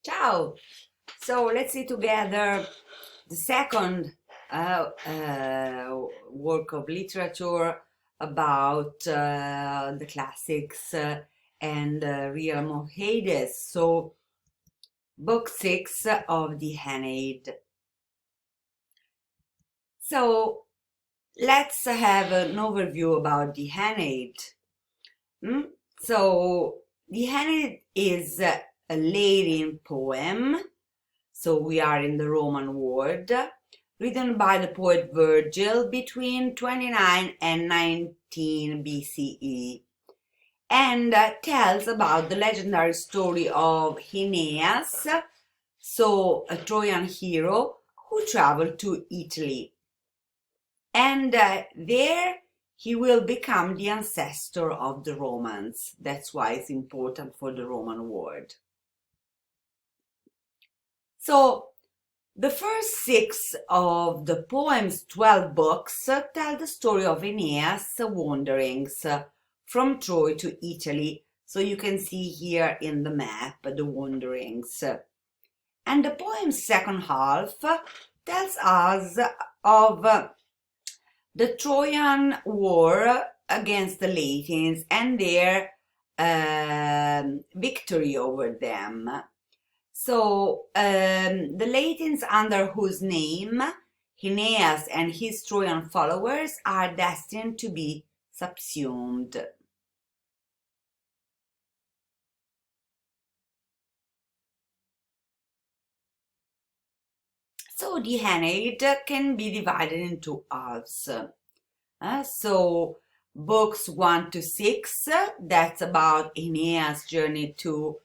Ciao! So let's see together the second work of literature about the classics and realm of Hades. So, book six of the Aeneid. So, let's have an overview about the Aeneid. Mm? So, the Aeneid is a Latin poem. So we are in the Roman world, written by the poet Virgil between 29 and 19 BCE, and tells about the legendary story of Aeneas, so a Trojan hero who traveled to Italy. And there he will become the ancestor of the Romans. That's why it's important for the Roman world. So the first six of the poem's 12 books tell the story of Aeneas' wanderings from Troy to Italy. So you can see here in the map the wanderings. And the poem's second half tells us of the Trojan War against the Latins and their victory over them. So the Latins, under whose name Aeneas and his Trojan followers are destined to be subsumed. So the Aeneid can be divided into halves. So books 1 to 6, that's about Aeneas' journey to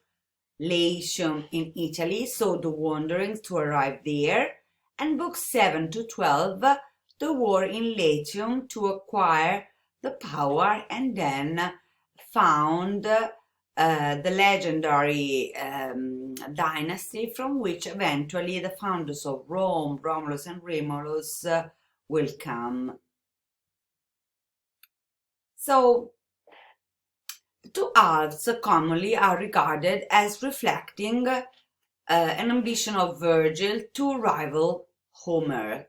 Latium in Italy, so the wanderings to arrive there, and books 7 to 12, the war in Latium to acquire the power and then found the legendary dynasty from which eventually the founders of Rome, Romulus and Remus, will come. So the two halves commonly are regarded as reflecting an ambition of Virgil to rival Homer.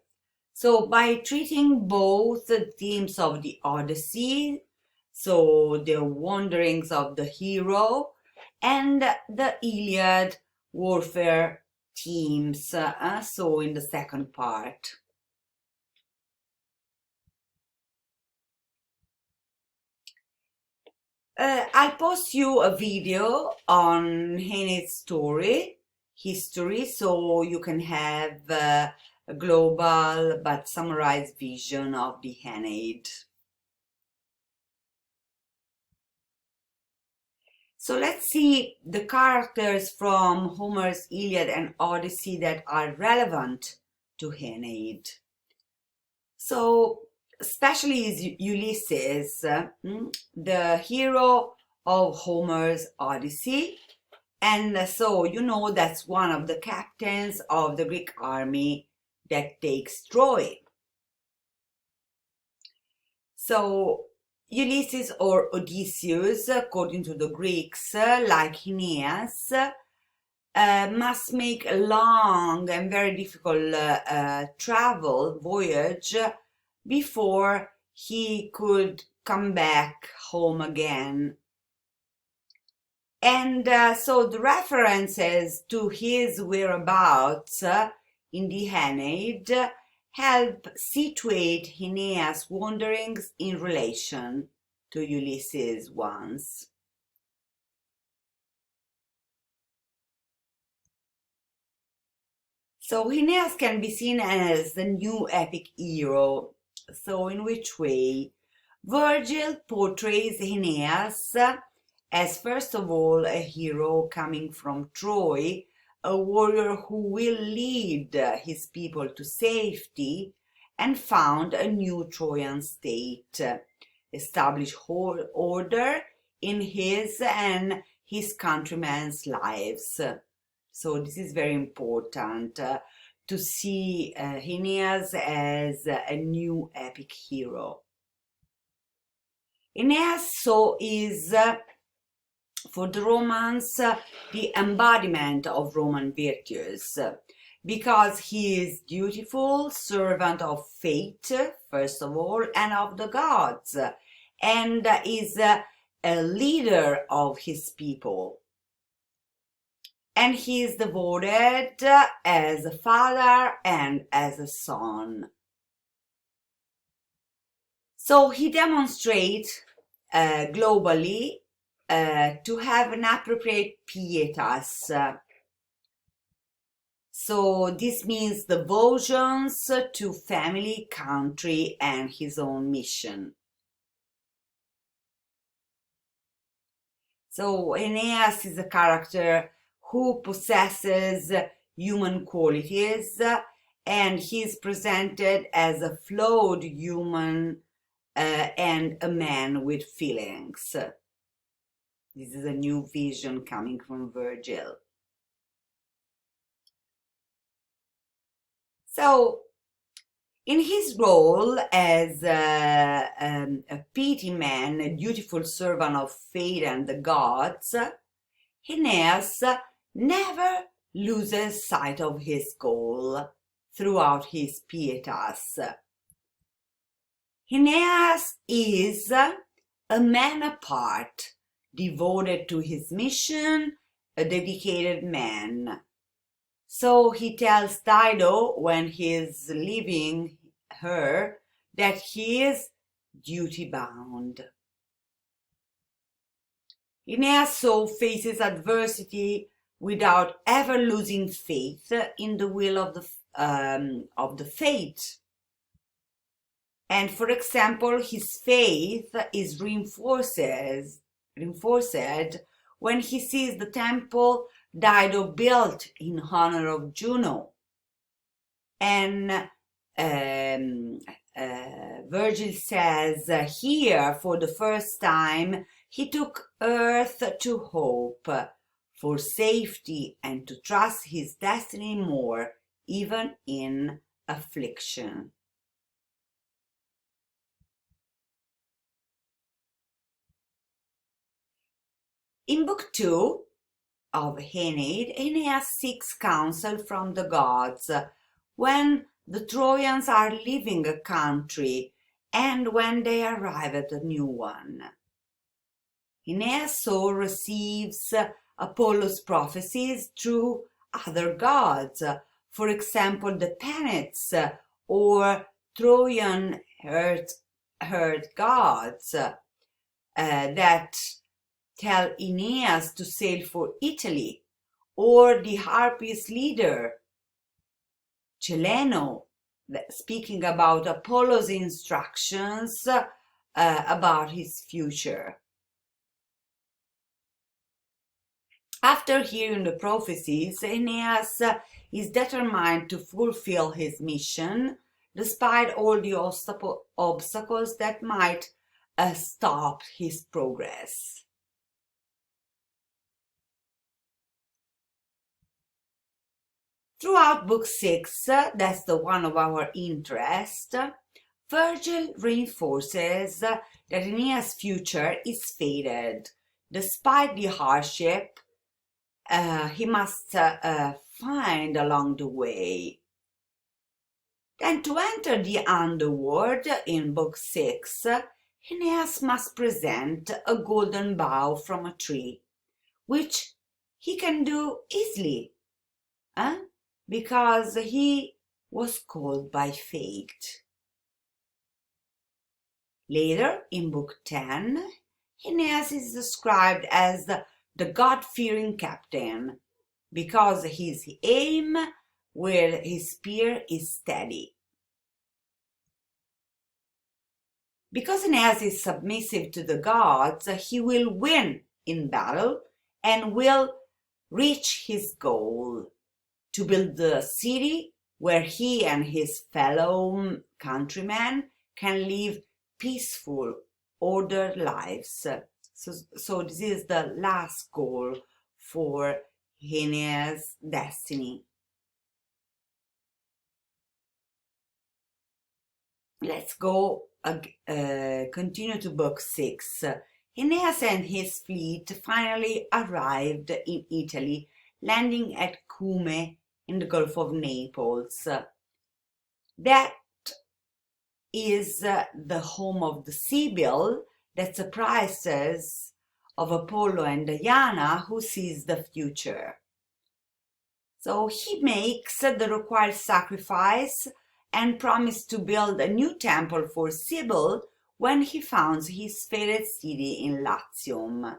So, by treating both the themes of the Odyssey, so the wanderings of the hero, and the Iliad warfare themes, so in the second part. I'll post you a video on Aeneid's story, history, so you can have a global but summarized vision of the Aeneid. So let's see the characters from Homer's Iliad and Odyssey that are relevant to Aeneid. So, especially is Ulysses, the hero of Homer's Odyssey. And so, that's one of the captains of the Greek army that takes Troy. So, Ulysses or Odysseus, according to the Greeks, like Aeneas, must make a long and very difficult travel voyage before he could come back home again. And so the references to his whereabouts in the Aeneid help situate Aeneas' wanderings in relation to Ulysses' ones. So Aeneas can be seen as the new epic hero. So in which way? Virgil portrays Aeneas as first of all a hero coming from Troy, a warrior who will lead his people to safety and found a new Trojan state, establish order in his and his countrymen's lives. So this is very important to see Aeneas as a new epic hero. Aeneas so is for the Romans, the embodiment of Roman virtues, because he is dutiful, servant of fate, first of all, and of the gods, and is a leader of his people. And he is devoted as a father and as a son. So he demonstrates globally to have an appropriate pietas. So this means devotions to family, country, and his own mission. So Aeneas is a character who possesses human qualities, and he is presented as a flawed human and a man with feelings. This is a new vision coming from Virgil. So, in his role as a petty man, a dutiful servant of fate and the gods, Aeneas never loses sight of his goal throughout his pietas. Aeneas is a man apart, devoted to his mission, a dedicated man. So he tells Dido when he is leaving her that he is duty bound. Aeneas so faces adversity without ever losing faith in the will of the fate. And for example, his faith is reinforced when he sees the temple Dido built in honor of Juno. And Virgil says here, for the first time, he took earth to hope for safety and to trust his destiny more, even in affliction. In Book 2 of Aeneid, Aeneas seeks counsel from the gods when the Trojans are leaving a country and when they arrive at a new one. Aeneas so receives Apollo's prophecies through other gods, for example, the Penates or Trojan herd gods that tell Aeneas to sail for Italy, or the Harpies leader, Cheleno, speaking about Apollo's instructions about his future. After hearing the prophecies, Aeneas is determined to fulfill his mission, despite all the obstacles that might stop his progress. Throughout Book 6, that's the one of our interest, Virgil reinforces that Aeneas' future is fated. Despite the hardship he must find along the way. Then to enter the underworld in Book 6, Aeneas must present a golden bough from a tree, which he can do easily, because he was called by fate. Later, in Book 10, Aeneas is described as the God-fearing captain, because his aim with his spear is steady. Because Aeneas is submissive to the gods, he will win in battle and will reach his goal, to build the city where he and his fellow countrymen can live peaceful, ordered lives. So this is the last goal for Aeneas' destiny. Let's go continue to Book 6. Aeneas and his fleet finally arrived in Italy, landing at Cume in the Gulf of Naples. That is the home of the Sibyl that surprises of Apollo and Diana, who sees the future. So he makes the required sacrifice and promised to build a new temple for Sibyl when he founds his fated city in Latium.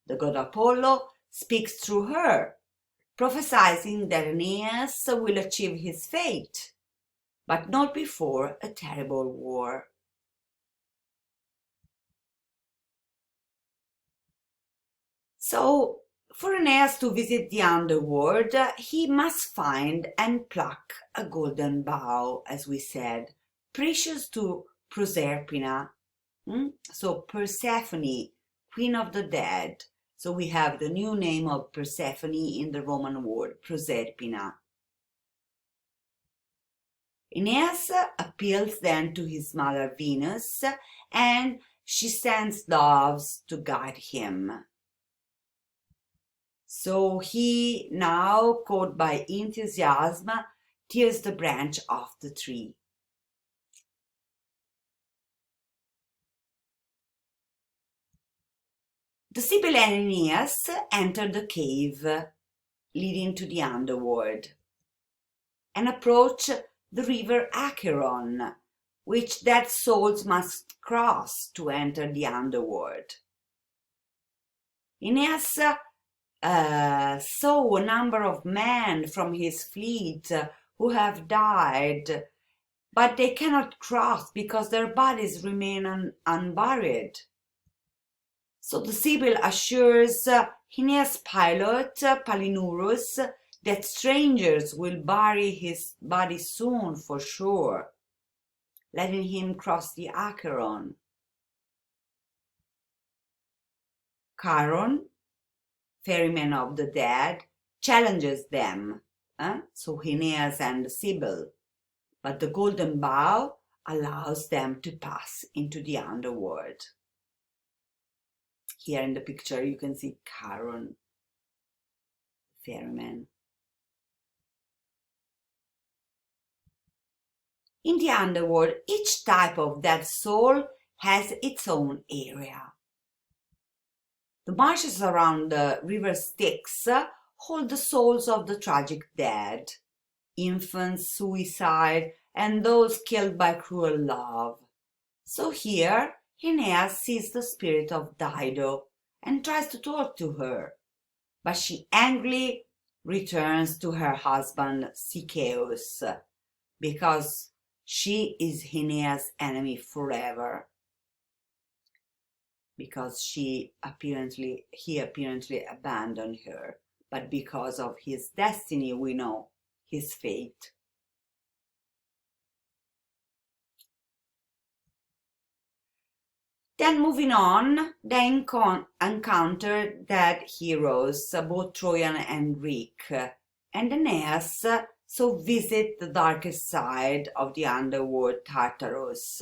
The god Apollo speaks through her, prophesying that Aeneas will achieve his fate, but not before a terrible war. So, for Aeneas to visit the underworld, he must find and pluck a golden bough, as we said, precious to Proserpina. So Persephone, queen of the dead. So we have the new name of Persephone in the Roman word, Proserpina. Aeneas appeals then to his mother Venus, and she sends doves to guide him. So he, now caught by enthusiasm, tears the branch off the tree. The Sibyl and Aeneas enter the cave leading to the underworld and approach the river Acheron, which dead souls must cross to enter the underworld. Aeneas saw a number of men from his fleet who have died, but they cannot cross because their bodies remain unburied. So the Sibyl assures Aeneas' pilot, Palinurus, that strangers will bury his body soon for sure, letting him cross the Acheron. Charon, ferryman of the dead, challenges them, so Aeneas and the Sibyl, but the golden bough allows them to pass into the underworld. Here in the picture you can see Charon, ferryman. In the underworld, each type of dead soul has its own area. The marshes around the river Styx hold the souls of the tragic dead, infants, suicide, and those killed by cruel love. So here, Aeneas sees the spirit of Dido and tries to talk to her, but she angrily returns to her husband Sichaeus, because she is Aeneas' enemy forever, because he apparently abandoned her, but because of his destiny we know his fate. Then moving on, they encounter dead heroes, both Trojan and Greek, and Aeneas so visit the darkest side of the underworld, Tartarus,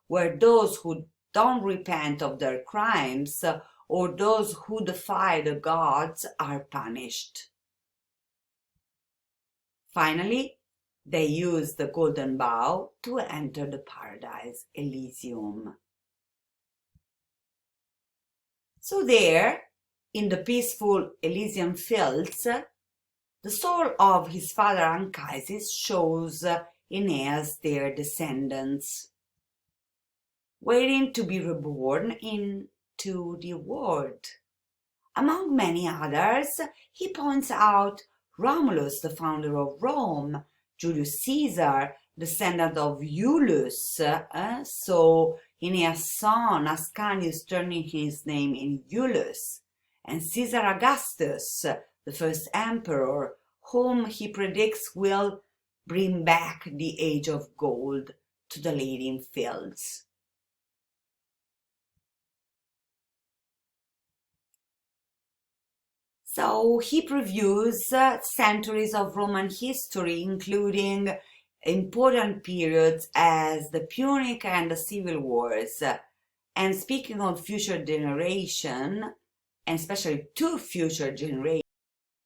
where those who don't repent of their crimes or those who defy the gods are punished. Finally, they use the golden bough to enter the paradise Elysium. So there, in the peaceful Elysian fields, the soul of his father Anchises shows Aeneas their descendants, waiting to be reborn into the world. Among many others, he points out Romulus, the founder of Rome, Julius Caesar, descendant of Iulus, so Aeneas' son Ascanius turning his name in Iulus, and Caesar Augustus, the first emperor, whom he predicts will bring back the age of gold to the Lydian fields. So he previews centuries of Roman history, including important periods as the Punic and the Civil Wars, And speaking of future generation, and especially to future generations,